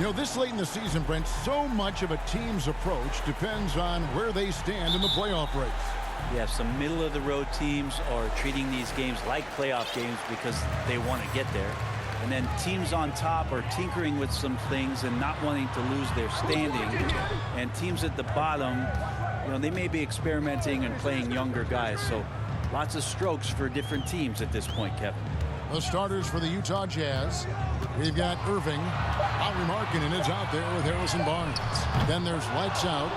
You know, this late in the season, Brent, so much of a team's approach depends on where they stand in the playoff race. Yeah, some middle-of-the-road teams are treating these games like playoff games because they want to get there. And then teams on top are tinkering with some things and not wanting to lose their standing. And teams at the bottom, you know, they may be experimenting and playing younger guys. So lots of strokes for different teams at this point, Kevin. The starters for the Utah Jazz. We've got Irving. Lauri Markkanen is out there with Harrison Barnes. Then there's lights out.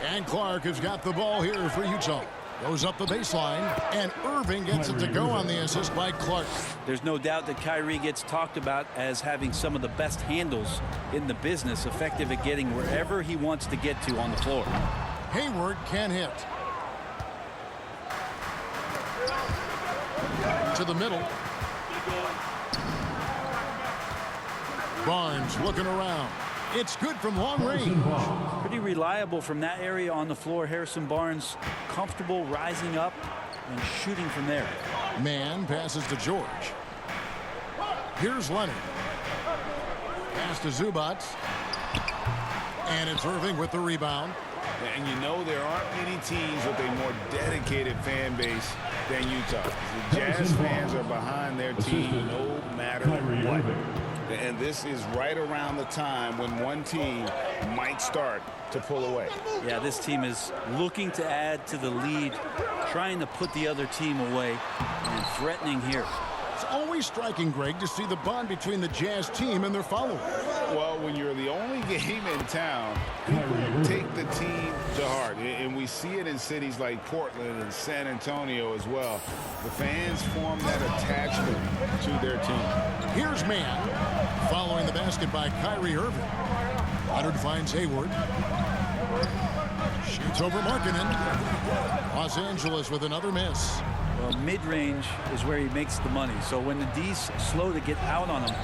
And Clark has got the ball here for Utah. Goes up the baseline, and Irving gets it to go on the assist by Clark. There's no doubt that Kyrie gets talked about as having some of the best handles in the business, effective at getting wherever he wants to get to on the floor. Hayward can hit. To the middle. Barnes looking around. It's good from long range. Pretty reliable from that area on the floor. Harrison Barnes comfortable rising up and shooting from there. Man passes to George. Here's Leonard. Pass to Zubac. And it's Irving with the rebound. And you know there aren't many teams with a more dedicated fan base than Utah. The Jazz fans are behind their team no matter what. And this is right around the time when one team might start to pull away. Yeah, this team is looking to add to the lead, trying to put the other team away, and threatening here. It's always striking, Greg, to see the bond between the Jazz team and their followers. Well, when you're the only game in town, people take the team to heart. And we see it in cities like Portland and San Antonio as well. The fans form that attachment to their team. Here's Man, following the basket by Kyrie Irving. Leonard finds Hayward. Shoots over Markkanen. Los Angeles with another miss. Well, mid-range is where he makes the money. So when the D's slow to get out on him,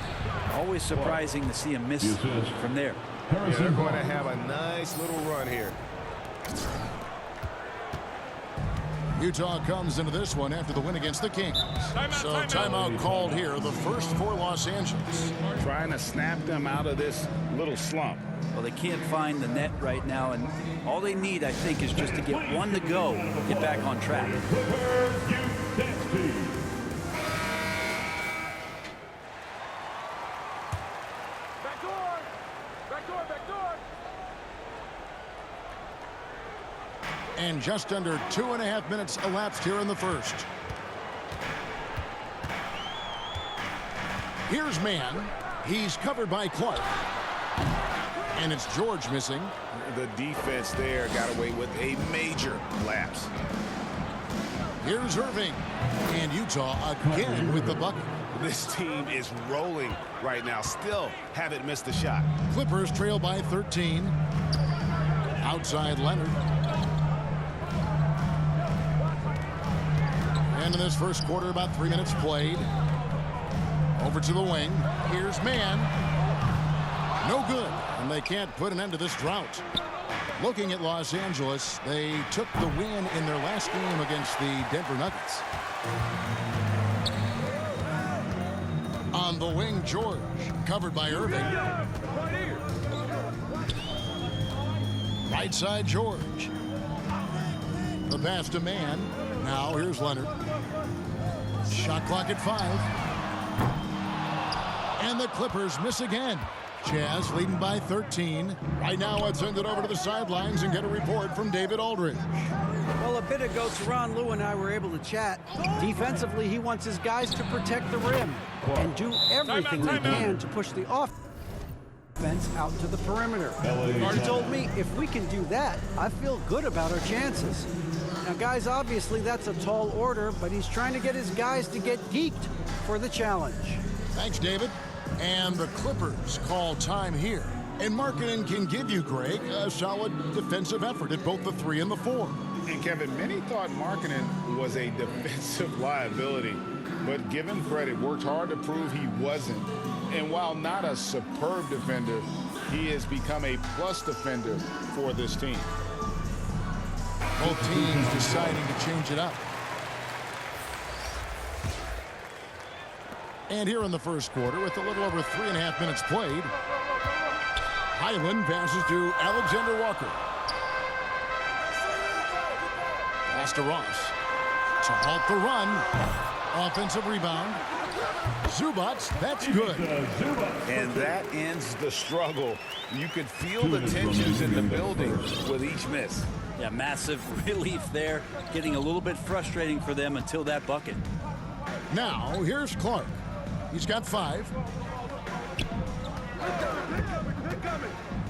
always surprising to see him miss from there. Yeah, they're going to have a nice little run here. Utah comes into this one after the win against the Kings. So timeout called here, the first for Los Angeles. Trying to snap them out of this little slump. Well, they can't find the net right now, and all they need, I think, is just to get one to go, get back on track. And just under 2.5 minutes elapsed here in the first. Here's Man. He's covered by Clark. And it's George missing. The defense there got away with a major lapse. Here's Irving. And Utah again with the bucket. This team is rolling right now. Still haven't missed a shot. Clippers trail by 13. Outside Leonard. And in this first quarter, about 3 minutes played. Over to the wing. Here's Man. No good. And they can't put an end to this drought. Looking at Los Angeles, they took the win in their last game against the Denver Nuggets. On the wing, George, covered by Irving. Right side, George. The pass to Man. Now here's Leonard. Shot clock at 5. And the Clippers miss again. Jazz leading by 13. Right now, let's send it over to the sidelines and get a report from David Aldridge. Well, a bit ago, Tyronn Lue and I were able to chat. Defensively, he wants his guys to protect the rim and do everything they can to push the offense out to the perimeter. He told me if we can do that, I feel good about our chances. Now, guys, obviously that's a tall order, but he's trying to get his guys to get geeked for the challenge. Thanks, David. And the Clippers call time here. And Markkanen can give you, Greg, a solid defensive effort at both the 3 and the 4. And Kevin, many thought Markkanen was a defensive liability, but given credit, worked hard to prove he wasn't. And while not a superb defender, he has become a plus defender for this team. Both teams deciding to change it up. And here in the first quarter, with a little over 3.5 minutes played, Highland passes to Alexander Walker. Pass to Ross to halt the run. Offensive rebound. Zubats, that's good. And that ends the struggle. You could feel the tensions in the building with each miss. Yeah, massive relief there. Getting a little bit frustrating for them until that bucket. Now, here's Clark. He's got 5.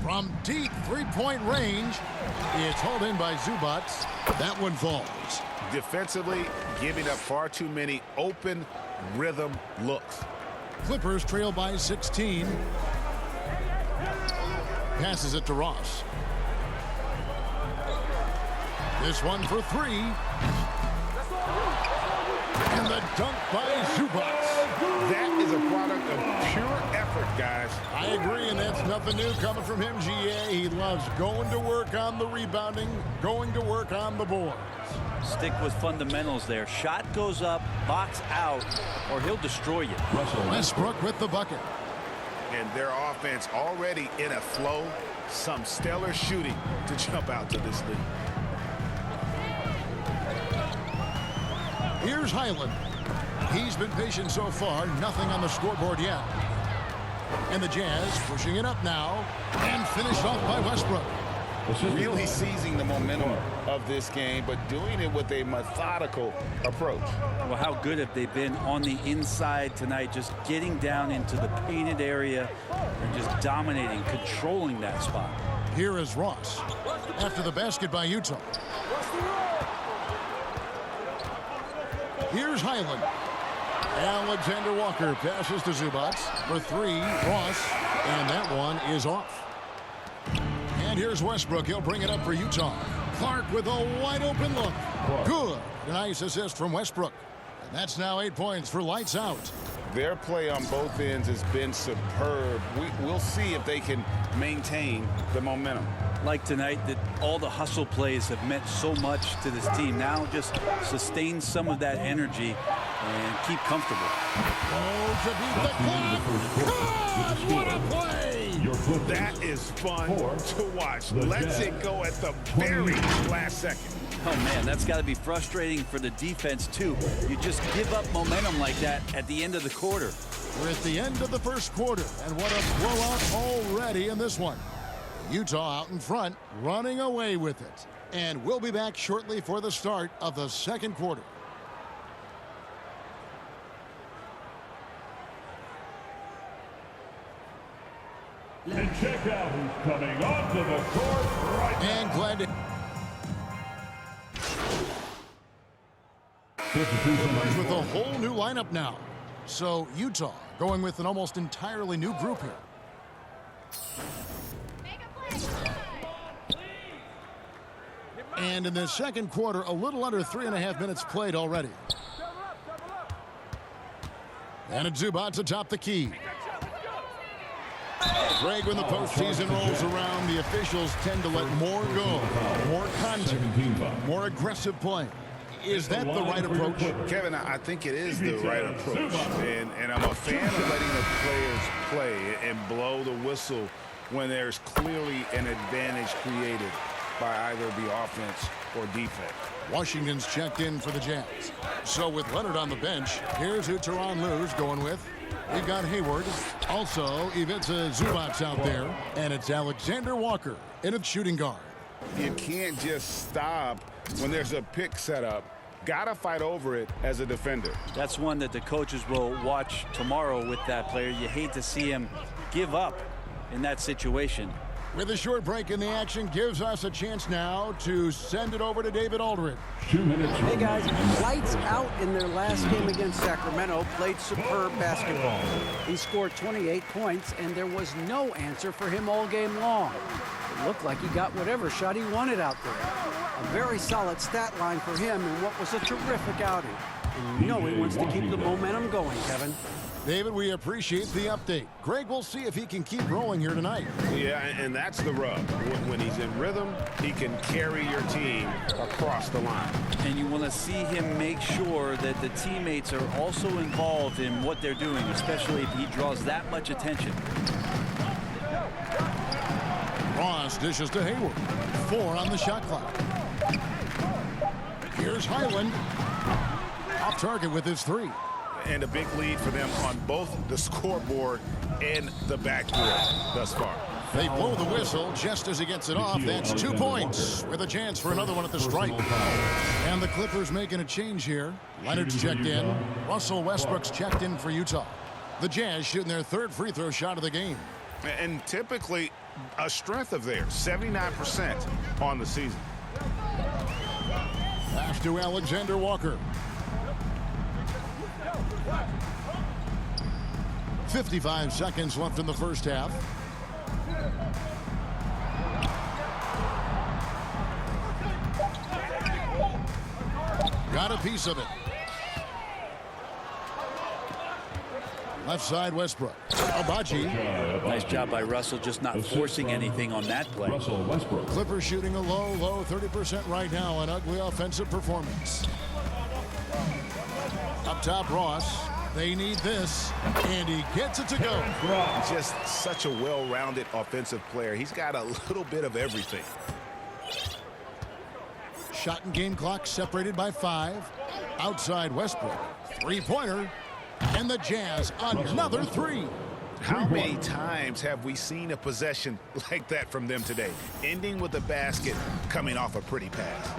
From deep three-point range, it's hauled in by Zubats. That one falls. Defensively, giving up far too many open rhythm looks. Clippers trail by 16. Passes it to Ross. This one for 3. And the dunk by Zubats. That is a product of pure effort, guys. I agree, and that's nothing new coming from him, GA. He loves going to work on the rebounding, going to work on the boards. Stick with fundamentals there. Shot goes up, box out, or he'll destroy you. Westbrook with the bucket. And their offense already in a flow. Some stellar shooting to jump out to this lead. Here's Highland. He's been patient so far. Nothing on the scoreboard yet. And the Jazz pushing it up now. And finished off by Westbrook. Really seizing the momentum of this game, but doing it with a methodical approach. Well, how good have they been on the inside tonight, just getting down into the painted area and just dominating, controlling that spot. Here is Ross after the basket by Utah. Here's Highland. Alexander Walker passes to Zubats for 3. Ross, and that one is off. And here's Westbrook. He'll bring it up for Utah. Clark with a wide open look. Good. A nice assist from Westbrook. And that's now 8 points for lights out. Their play on both ends has been superb. We'll see if they can maintain the momentum. Like tonight, that all the hustle plays have meant so much to this team. Now just sustain some of that energy and keep comfortable. Oh, to beat the clock. God, what a play! That is fun to watch. Let's it go at the very last second. Oh, man, that's got to be frustrating for the defense, too. You just give up momentum like that at the end of the quarter. We're at the end of the first quarter, and what a blowout already in this one. Utah out in front, running away with it. And we'll be back shortly for the start of the second quarter. And check out who's coming onto the court right now. And glad to... with a whole new lineup now. So Utah going with an almost entirely new group here. And in the second quarter, a little under 3.5 minutes played already. And it's Zubats atop the key. Greg, when the postseason rolls around, the officials tend to let more go, more contact, more aggressive play. Is that the right approach? Kevin, I think it is the right approach. And I'm a fan of letting the players play and blow the whistle when there's clearly an advantage created by either the offense or defense. Washington's checked in for the Jazz. So with Leonard on the bench, here's who Tyronn Lue's going with. We've got Hayward, also Ivica Zubats out there, and it's Alexander Walker in at shooting guard. You can't just stop when there's a pick set up. Gotta fight over it as a defender. That's one that the coaches will watch tomorrow with that player. You hate to see him give up in that situation. With a short break in the action, gives us a chance now to send it over to David Aldridge. 2 minutes. Hey guys, lights out in their last game against Sacramento, played superb basketball. He scored 28 points, and there was no answer for him all game long. It looked like he got whatever shot he wanted out there. A very solid stat line for him in what was a terrific outing. And you know he wants to keep the momentum going, Kevin. David, we appreciate the update. Greg, we'll see if he can keep rolling here tonight. Yeah, and that's the rub. When he's in rhythm, he can carry your team across the line. And you want to see him make sure that the teammates are also involved in what they're doing, especially if he draws that much attention. Ross dishes to Hayward. 4 on the shot clock. Here's Highland. Off target with his 3. And a big lead for them on both the scoreboard and the backboard thus far. They blow the whistle just as he gets it off. That's 2 points with a chance for another one at the stripe. And the Clippers making a change here. Leonard's checked in. Russell Westbrook's checked in for Utah. The Jazz shooting their 3rd free throw shot of the game. And typically a strength of theirs, 79% on the season. Pass to Alexander Walker. 55 seconds left in the first half. Got a piece of it. Left side, Westbrook. Abaji. Nice job by Russell, just not forcing anything on that play. Russell Westbrook. Clippers shooting a low 30% right now. An ugly offensive performance. Up top, Ross. They need this, and he gets it to go. Just such a well-rounded offensive player. He's got a little bit of everything. Shot and game clock separated by 5. Outside Westbrook. 3-pointer. And the Jazz another 3. How many times have we seen a possession like that from them today? Ending with a basket, coming off a pretty pass.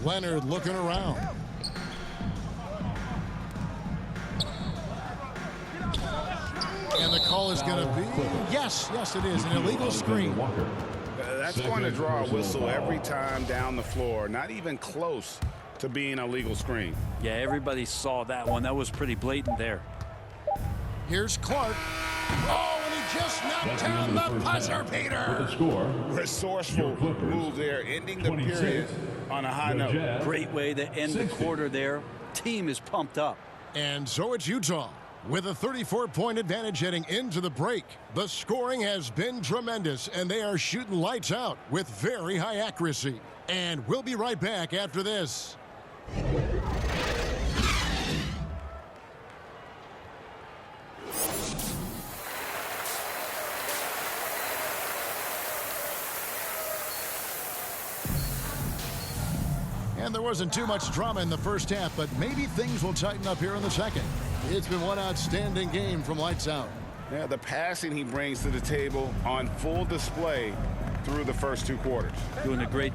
Leonard looking around. And the call is going to be, yes, it is, an illegal screen. That's going to draw a whistle every time down the floor. Not even close to being a legal screen. Yeah, everybody saw that one. That was pretty blatant there. Here's Clark. Oh, and he just knocked down the buzzer, Peter. The score. Resourceful move there, ending the period on a high note. Great way to end the quarter there. Team is pumped up. And so it's Utah with a 34-point advantage heading into the break. The scoring has been tremendous, and they are shooting lights out with very high accuracy. And we'll be right back after this. And there wasn't too much drama in the first half, but maybe things will tighten up here in the second. It's been one outstanding game from lights out. Yeah, the passing he brings to the table on full display through the first 2 quarters. Doing a great job.